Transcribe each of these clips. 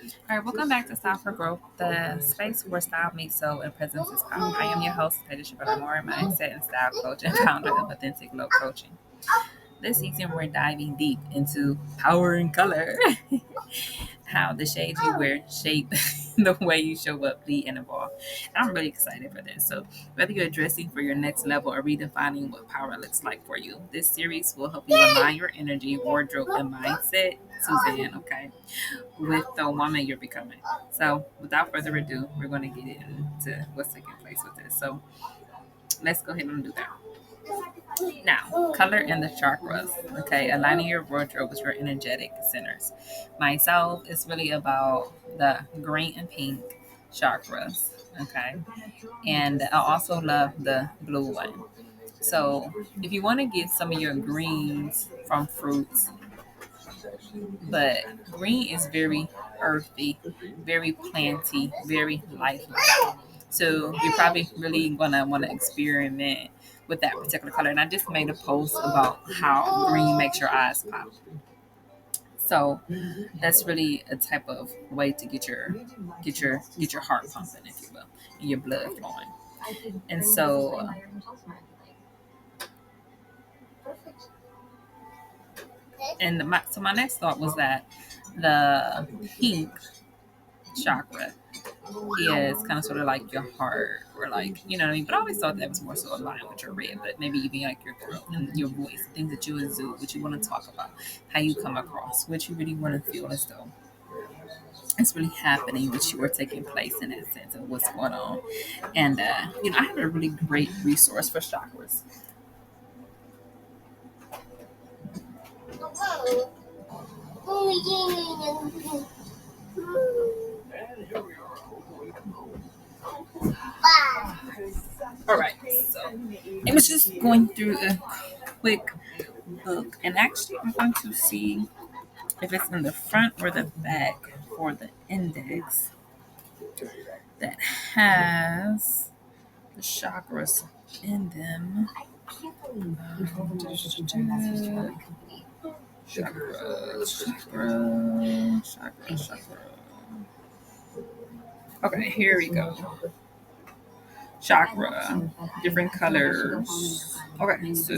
All right, welcome back to Style for Growth, the space where style meets soul and presence is power. I am your host, Tanisha Moore, mindset and style coach and founder of Authentic Glow Coaching. This season, we're diving deep into power and color, how the shades you wear shape the way you show up, lead, and evolve. And I'm really excited for this. So, whether you're dressing for your next level or redefining what power looks like for you, this series will help you align your energy, wardrobe, and mindset, Suzanne, okay, with the woman you're becoming. So, without further ado, we're going to get into what's taking place with this. So, let's go ahead and do that. Now, color and the chakras. Okay, aligning your wardrobe with your energetic centers. Myself, it's really about the green and pink chakras. Okay, and I also love the blue one. So, if you want to get some of your greens from fruits, but green is very earthy, very planty, very lifelike. So you're probably really gonna want to experiment with that particular color. And I just made a post about how green makes your eyes pop. So that's really a type of way to get your heart pumping, if you will, and your blood flowing. And so my next thought was that the pink chakra is kind of sort of like your heart or like, you know what I mean? But I always thought that was more so aligned with your red, but maybe even like your throat and your voice, things that you exude, what you want to talk about, how you come across, what you really want to feel as though it's really happening, what you are taking place in that sense of what's going on. And, I have a really great resource for chakras. All right, so I was just going through a quick book, and actually, I'm going to see if it's in the front or the back for the index that has the chakras in them. Chakra. Okay, here we go. Chakra, different colors. Okay, so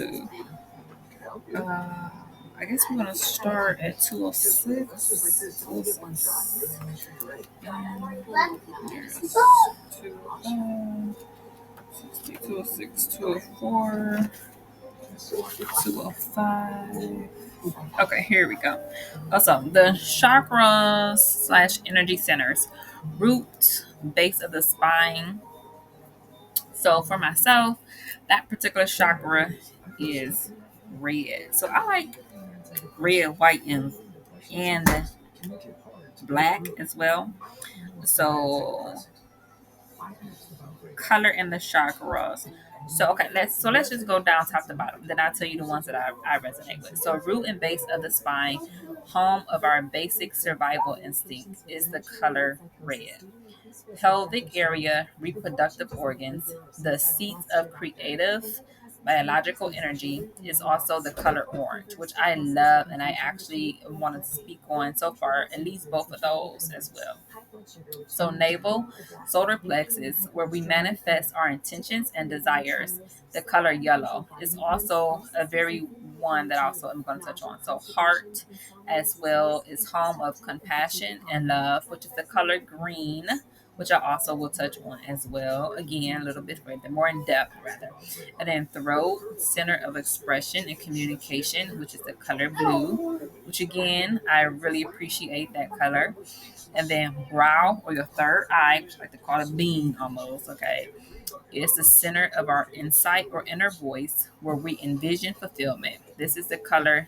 I guess we're gonna start at 206. 206, 204, 205. Okay, here we go. Also, the chakras slash energy centers, root, base of the spine. So for myself, that particular chakra is red. So I like red, white, and black as well. So color in the chakras. So okay, let's just go down top to bottom. Then I'll tell you the ones that I resonate with. So root and base of the spine, home of our basic survival instinct, is the color red. Pelvic area, reproductive organs, the seats of creative biological energy, is also the color orange, which I love, and I actually want to speak on so far at least both of those as well. So navel, solar plexus, where we manifest our intentions and desires, the color yellow is also a very one that also I'm going to touch on. So heart as well is home of compassion and love, which is the color green, which I also will touch on as well. Again, a little bit further, more in depth rather. And then throat, center of expression and communication, which is the color blue, which again, I really appreciate that color. And then brow, or your third eye, which I like to call it being almost, okay, is the center of our insight or inner voice where we envision fulfillment. This is the color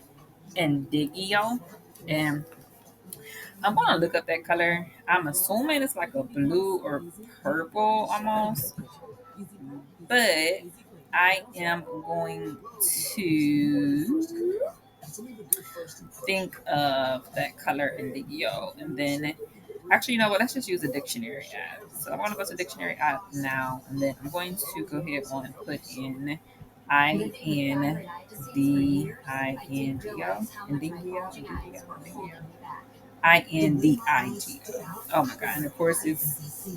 indigo. And I'm going to look up that color. I'm assuming it's like a blue or purple almost. But I am going to think of that color indigo. And then, actually, you know what? Let's just use a dictionary app. So I'm going to go to dictionary app now. And then I'm going to go ahead and put in INDIGO. Indigio. INDIG. Oh my God. And of course, it's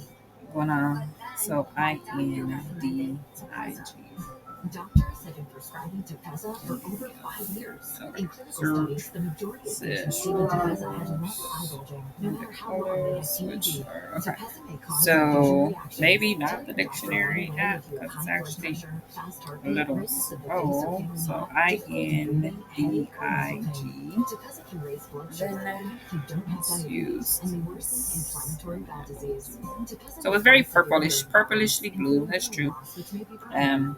gonna, so INDIG. Doctors have been prescribing Tepezza for over 5 years. Okay. In clinical studies, the majority of patients taking Tepezza had no eye bulging, no matter how long they had PED. Okay. So maybe not the dictionary app because it's actually a little slow. So INDIG. Then let's use. So it's very purplishly blue. That's true. Um,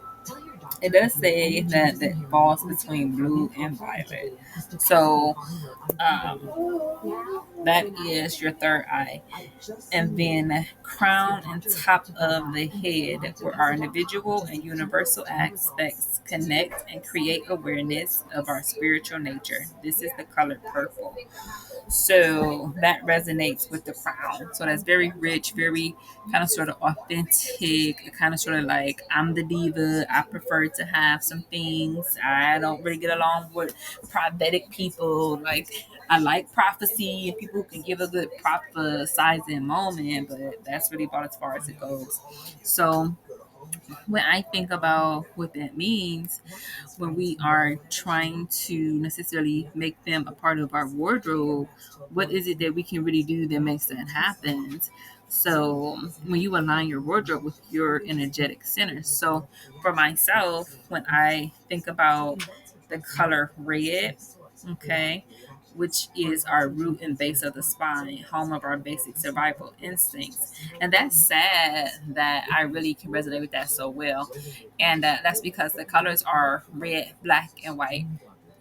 it does say that it falls between blue and violet. So that is your third eye. And then crown and top of the head, where our individual and universal aspects connect and create awareness of our spiritual nature. This is the color purple. So that resonates with the crown. So that's very rich, very kind of sort of authentic, kind of sort of like I'm the diva. I prefer to have some things. I don't really get along with prophetic people. Like I like prophecy and people who can give a good prophesizing moment, but that's really about as far as it goes. So when I think about what that means, when we are trying to necessarily make them a part of our wardrobe, what is it that we can really do that makes that happen? So when you align your wardrobe with your energetic center. So for myself, when I think about the color red, okay, which is our root and base of the spine, home of our basic survival instincts. And that's sad that I really can resonate with that so well. And that's because the colors are red, black, and white.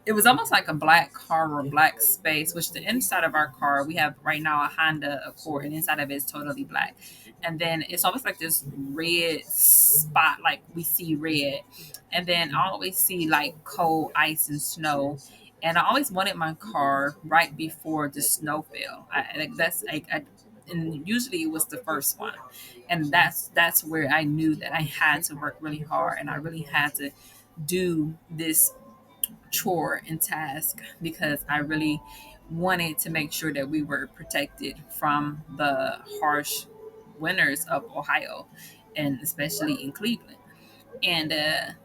It was almost like a black car or black space, which the inside of our car, we have right now a Honda Accord, and inside of it is totally black. And then it's almost like this red spot, like we see red. And then I always see like cold ice and snow. And I always wanted my car right before the snow fell. And usually it was the first one, and that's where I knew that I had to work really hard, and I really had to do this chore and task because I really wanted to make sure that we were protected from the harsh winters of Ohio and especially in Cleveland. And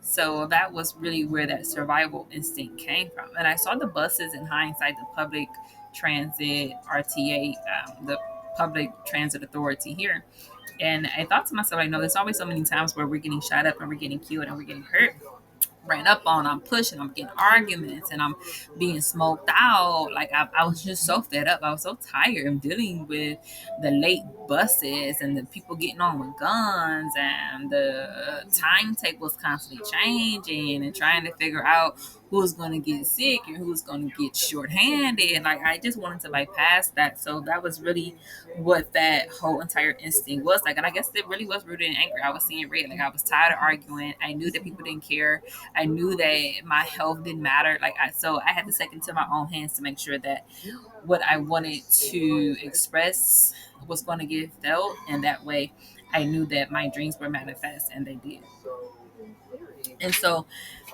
so that was really where that survival instinct came from. And I saw the buses in hindsight, the public transit, RTA, the public transit authority here. And I thought to myself, I know there's always so many times where we're getting shot up and we're getting killed and we're getting hurt, ran up on, I'm pushing, I'm getting arguments, and I'm being smoked out. Like I was just so fed up. I was so tired of dealing with the late buses and the people getting on with guns and the timetables constantly changing and trying to figure out who's going to get sick and who's going to get shorthanded. Like I just wanted to bypass that. So that was really what that whole entire instinct was like. And I guess it really was rooted in anger. I was seeing red. Like I was tired of arguing. I knew that people didn't care. I knew that my health didn't matter. So I had to take into my own hands to make sure that what I wanted to express was going to get felt, and that way, I knew that my dreams were manifest, and they did. And so,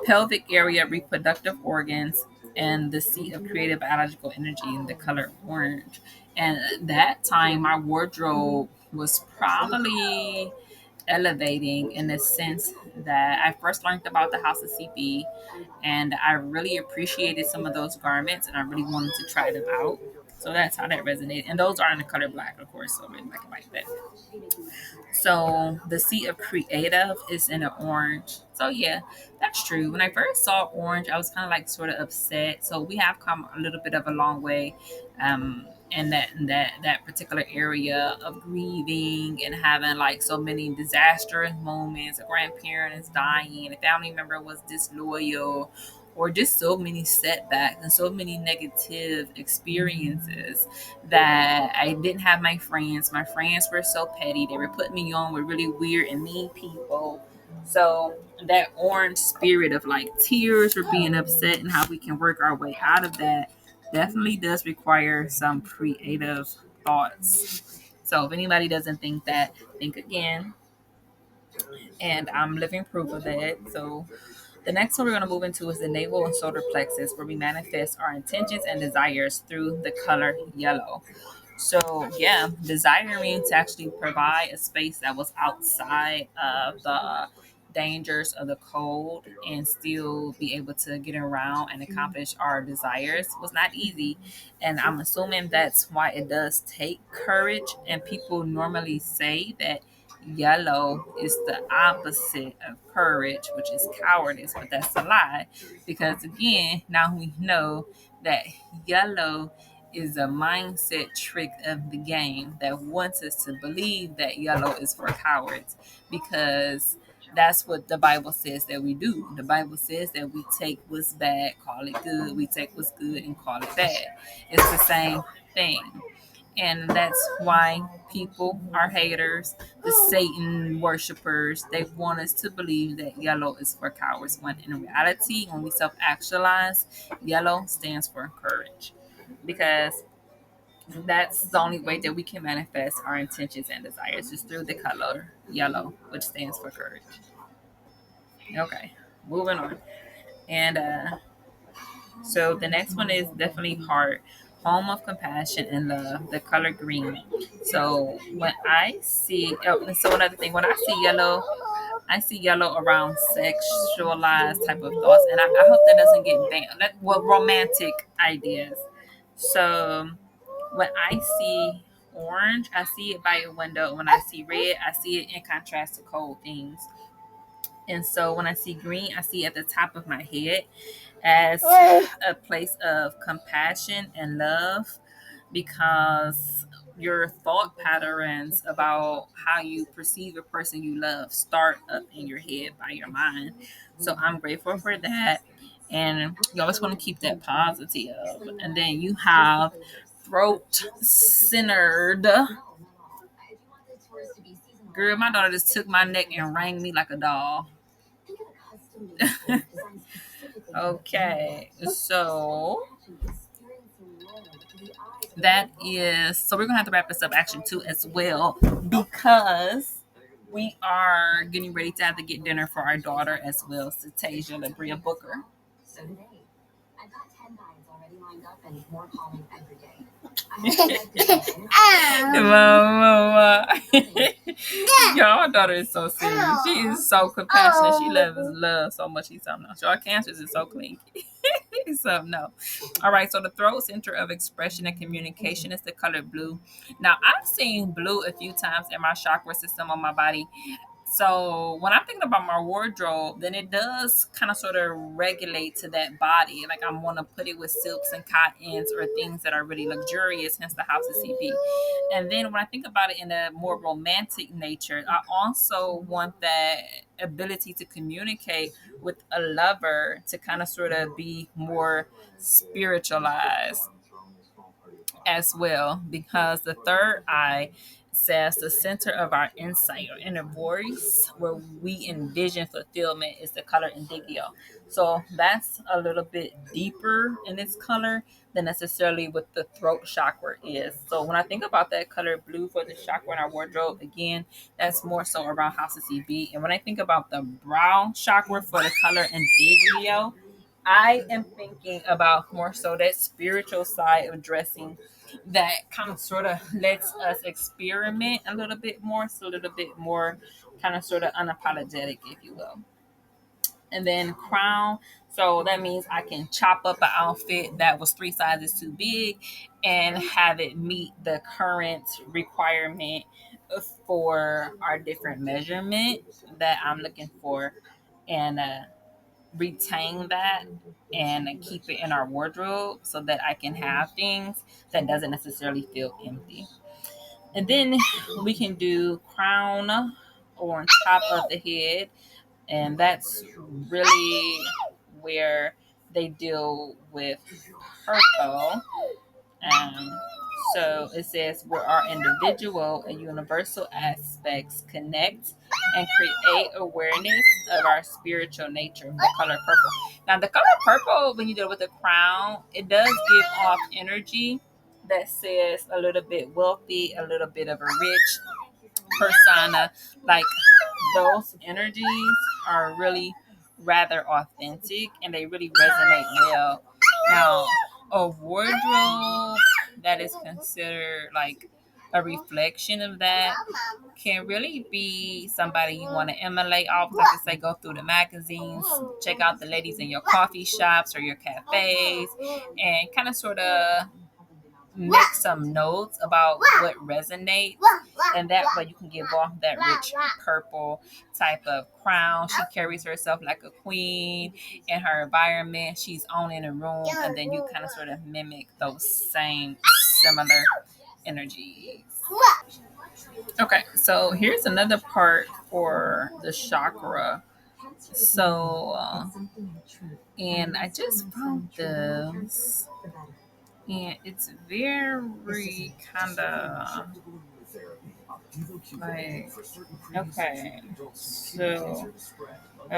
pelvic area, reproductive organs, and the seat of creative biological energy in the color orange. And that time, my wardrobe was probably elevating in the sense that I first learned about the House of CP, and I really appreciated some of those garments and I really wanted to try them out. So that's how that resonated. And those are in the color black, of course, so really black and white. But so the seat of creative is in the orange. So yeah, that's true. When I first saw orange, I was kind of like sort of upset. So we have come a little bit of a long way, in that particular area of grieving and having like so many disastrous moments. A grandparent is dying, a family member was disloyal, or just so many setbacks and so many negative experiences that I didn't have my friends. My friends were so petty. They were putting me on with really weird and mean people. So that orange spirit of like tears or being upset and how we can work our way out of that definitely does require some creative thoughts. So if anybody doesn't think that, think again. And I'm living proof of that. So The next one we're going to move into is the navel and solar plexus, where we manifest our intentions and desires through the color yellow. So, yeah, desiring to actually provide a space that was outside of the dangers of the cold and still be able to get around and accomplish our desires was not easy. And I'm assuming that's why it does take courage. And people normally say that yellow is the opposite of courage, which is cowardice, but that's a lie. Because again, now we know that yellow is a mindset trick of the game that wants us to believe that yellow is for cowards, because that's what the Bible says that we do. The Bible says that we take what's bad, call it good. We take what's good and call it bad. It's the same thing. And that's why people are haters, the Satan worshipers. They want us to believe that yellow is for cowards, when in reality, when we self actualize, yellow stands for courage. Because that's the only way that we can manifest our intentions and desires, is through the color yellow, which stands for courage. Okay, moving on. And so the next one is definitely heart, home of compassion and love, the color green. So when I see, oh, so another thing, when I see yellow around sexualized type of thoughts, and I hope that doesn't get banned. Well, romantic ideas. So when I see orange, I see it by a window. When I see red, I see it in contrast to cold things. And so when I see green, I see it at the top of my head as a place of compassion and love, because your thought patterns about how you perceive a person you love start up in your head by your mind. So I'm grateful for that. And you always want to keep that positive. And then you have throat centered. Girl, my daughter just took my neck and rang me like a doll. Okay, so that is, so we're gonna have to wrap this up actually too as well, because we are getting ready to have to get dinner for our daughter as well, Tasia Labria Booker. Mama. Y'all daughter is so serious. She is so compassionate. She loves love so much. She's something else. Y'all cancers is so clean. So no. All right. So the throat center of expression and communication is the color blue. Now I've seen blue a few times in my chakra system on my body. So when I'm thinking about my wardrobe, then it does kind of sort of regulate to that body. Like I want to put it with silks and cottons or things that are really luxurious, hence the house of CB. And then when I think about it in a more romantic nature, I also want that ability to communicate with a lover to kind of sort of be more spiritualized as well, because the third eye says the center of our insight or inner voice where we envision fulfillment is the color indigo. So that's a little bit deeper in its color than necessarily what the throat chakra is. So when I think about that color blue for the chakra in our wardrobe, again, that's more so around house of CB. And when I think about the brown chakra for the color indigo, I am thinking about more so that spiritual side of dressing that kind of sort of lets us experiment a little bit more, so a little bit more kind of sort of unapologetic, if you will. And then crown, so that means I can chop up an outfit that was 3 sizes too big and have it meet the current requirement for our different measurement that I'm looking for, and retain that and keep it in our wardrobe so that I can have things that doesn't necessarily feel empty. And then we can do crown or on top of the head, and that's really where they deal with purple. Um, so it says where our individual and universal aspects connect and create awareness of our spiritual nature. The color purple. Now, the color purple, when you deal with the crown, it does give off energy that says a little bit wealthy, a little bit of a rich persona. Like those energies are really rather authentic and they really resonate well. Now, a wardrobe that is considered like a reflection of that can really be somebody you want to emulate off. Like I say, go through the magazines, check out the ladies in your coffee shops or your cafes, and kind of sort of make some notes about what resonates, and that way you can give off that rich purple type of crown. She carries herself like a queen in her environment. She's owning a room, and then you kind of sort of mimic those same similar energies. Okay, so here's another part for the chakra. So, and I just found this, and it's very kind of like, okay, so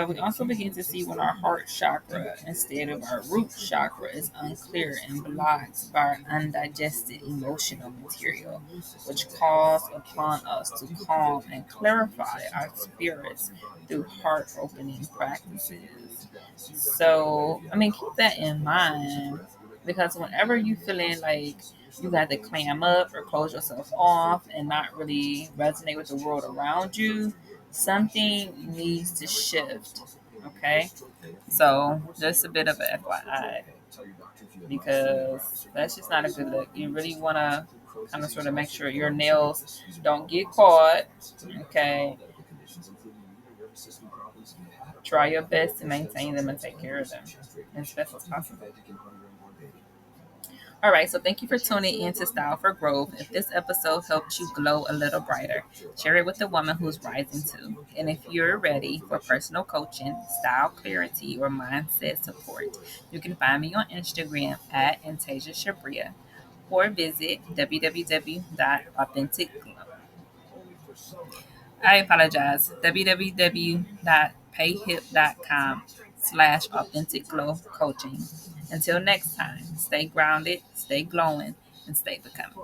we also begin to see when our heart chakra instead of our root chakra is unclear and blocked by our undigested emotional material, which calls upon us to calm and clarify our spirits through heart opening practices. So, I mean, keep that in mind because whenever you feeling like you got to clam up or close yourself off and not really resonate with the world around you, something needs to shift. Okay, so just a bit of a FYI because that's just not a good look. You really want to kind of sort of make sure your nails don't get caught. Okay, try your best to maintain them and take care of them as best as possible. All right, so thank you for tuning in to Style for Growth. If this episode helped you glow a little brighter, share it with the woman who's rising too. And if you're ready for personal coaching, style clarity, or mindset support, you can find me on Instagram at Antasia Shabria or visit www.authentic. I apologize. www.payhip.com/authentic glow coaching. Until next time, stay grounded, stay glowing, and stay becoming.